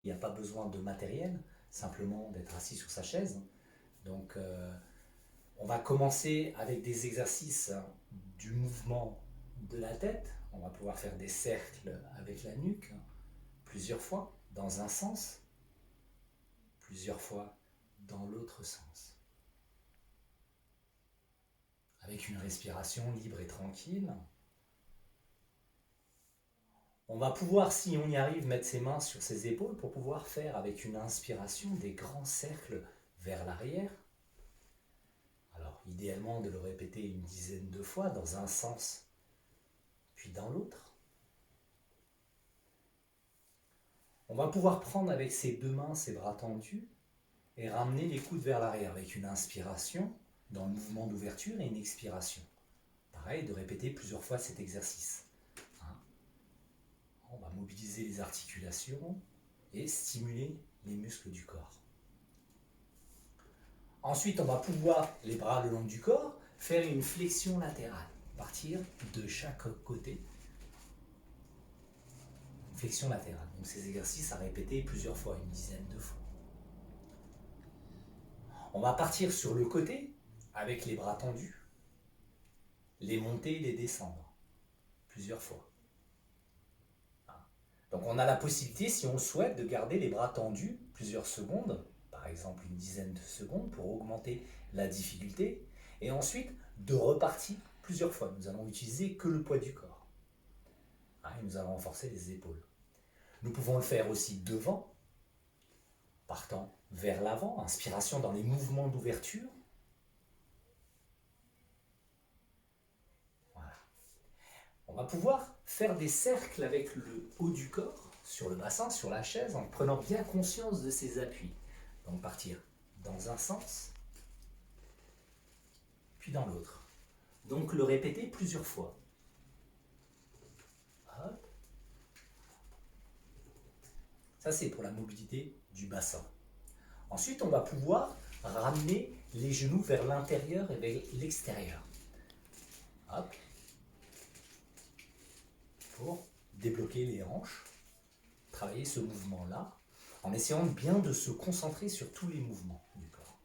Il n'y a pas besoin de matériel, simplement d'être assis sur sa chaise. Donc, on va commencer avec des exercices du mouvement de la tête. On va pouvoir faire des cercles avec la nuque, plusieurs fois, dans un sens, plusieurs fois dans l'autre sens. Avec une respiration libre et tranquille. On va pouvoir, si on y arrive, mettre ses mains sur ses épaules pour pouvoir faire, avec une inspiration, des grands cercles vers l'arrière. Alors, idéalement, de le répéter une dizaine de fois dans un sens, puis dans l'autre. On va pouvoir prendre avec ses deux mains, ses bras tendus, et ramener les coudes vers l'arrière avec une inspiration dans le mouvement d'ouverture et une expiration. Pareil, de répéter plusieurs fois cet exercice. On va mobiliser les articulations et stimuler les muscles du corps. Ensuite, on va pouvoir, les bras le long du corps, faire une flexion latérale. Partir de chaque côté. Flexion latérale. Donc ces exercices à répéter plusieurs fois, une dizaine de fois. On va partir sur le côté avec les bras tendus. Les monter, les descendre. Plusieurs fois. Donc on a la possibilité, si on le souhaite, de garder les bras tendus plusieurs secondes, par exemple une dizaine de secondes pour augmenter la difficulté, et ensuite de repartir plusieurs fois. Nous allons utiliser que le poids du corps. Et nous allons renforcer les épaules. Nous pouvons le faire aussi devant, partant vers l'avant, inspiration dans les mouvements d'ouverture. Voilà. On va pouvoir faire des cercles avec le haut du corps, sur le bassin, sur la chaise, en prenant bien conscience de ses appuis. Donc partir dans un sens, puis dans l'autre. Donc le répéter plusieurs fois. Hop. Ça c'est pour la mobilité du bassin. Ensuite on va pouvoir ramener les genoux vers l'intérieur et vers l'extérieur. Hop. Pour débloquer les hanches, travailler ce mouvement-là, en essayant bien de se concentrer sur tous les mouvements du corps.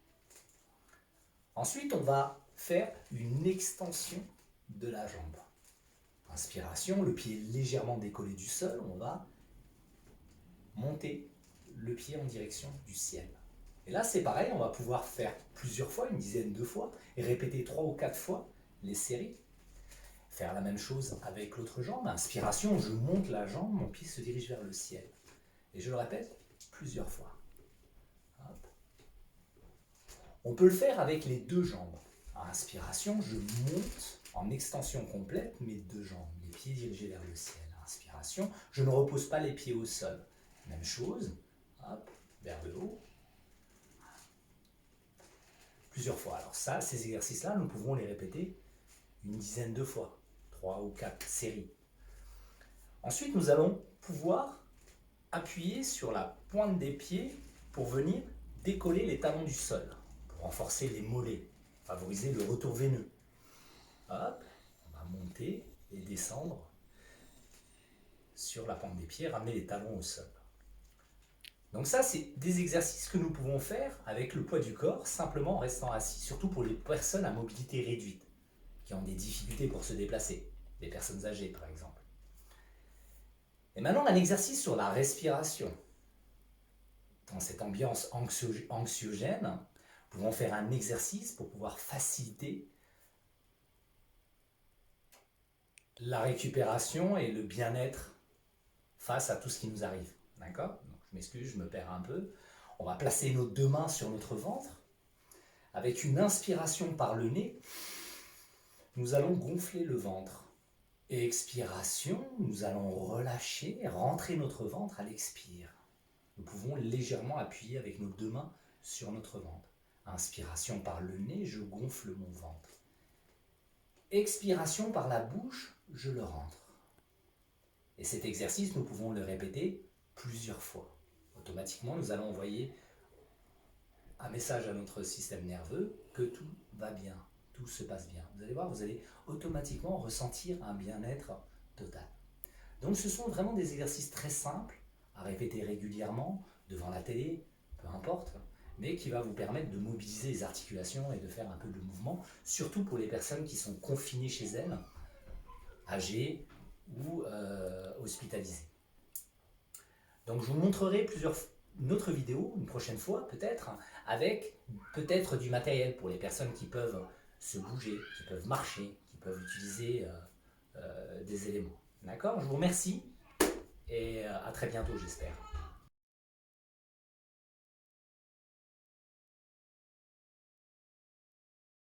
Ensuite, on va faire une extension de la jambe. Inspiration, le pied légèrement décollé du sol, on va monter le pied en direction du ciel. Et là, c'est pareil, on va pouvoir faire plusieurs fois, une dizaine de fois, et répéter 3 ou 4 fois les séries. Faire la même chose avec l'autre jambe. Inspiration, je monte la jambe, mon pied se dirige vers le ciel. Et je le répète plusieurs fois. Hop. On peut le faire avec les deux jambes. Inspiration, je monte en extension complète mes deux jambes, les pieds dirigés vers le ciel. Inspiration, je ne repose pas les pieds au sol. Même chose, hop, vers le haut. Plusieurs fois. Alors ça, ces exercices-là, nous pouvons les répéter une dizaine de fois. 3 ou 4 séries. Ensuite, nous allons pouvoir appuyer sur la pointe des pieds pour venir décoller les talons du sol, pour renforcer les mollets, favoriser le retour veineux. Hop, on va monter et descendre sur la pointe des pieds, ramener les talons au sol. Donc ça, c'est des exercices que nous pouvons faire avec le poids du corps, simplement en restant assis, surtout pour les personnes à mobilité réduite, qui ont des difficultés pour se déplacer, des personnes âgées par exemple. Et maintenant, on a l'exercice sur la respiration. Dans cette ambiance anxiogène, nous pouvons faire un exercice pour pouvoir faciliter la récupération et le bien-être face à tout ce qui nous arrive. D'accord ? Donc, je m'excuse, je me perds un peu. On va placer nos deux mains sur notre ventre. Avec une inspiration par le nez, nous allons gonfler le ventre. Et expiration, nous allons relâcher, rentrer notre ventre à l'expire. Nous pouvons légèrement appuyer avec nos deux mains sur notre ventre. Inspiration par le nez, je gonfle mon ventre. Expiration par la bouche, je le rentre. Et cet exercice, nous pouvons le répéter plusieurs fois. Automatiquement, nous allons envoyer un message à notre système nerveux que tout va bien, tout se passe bien. Vous allez voir, vous allez automatiquement ressentir un bien-être total. Donc ce sont vraiment des exercices très simples à répéter régulièrement devant la télé, peu importe, mais qui va vous permettre de mobiliser les articulations et de faire un peu de mouvement, surtout pour les personnes qui sont confinées chez elles, âgées ou hospitalisées. Donc je vous montrerai une autre vidéo, une prochaine fois peut-être, avec peut-être du matériel pour les personnes qui peuvent se bouger, qui peuvent marcher, qui peuvent utiliser des éléments. D'accord? Je vous remercie et à très bientôt j'espère.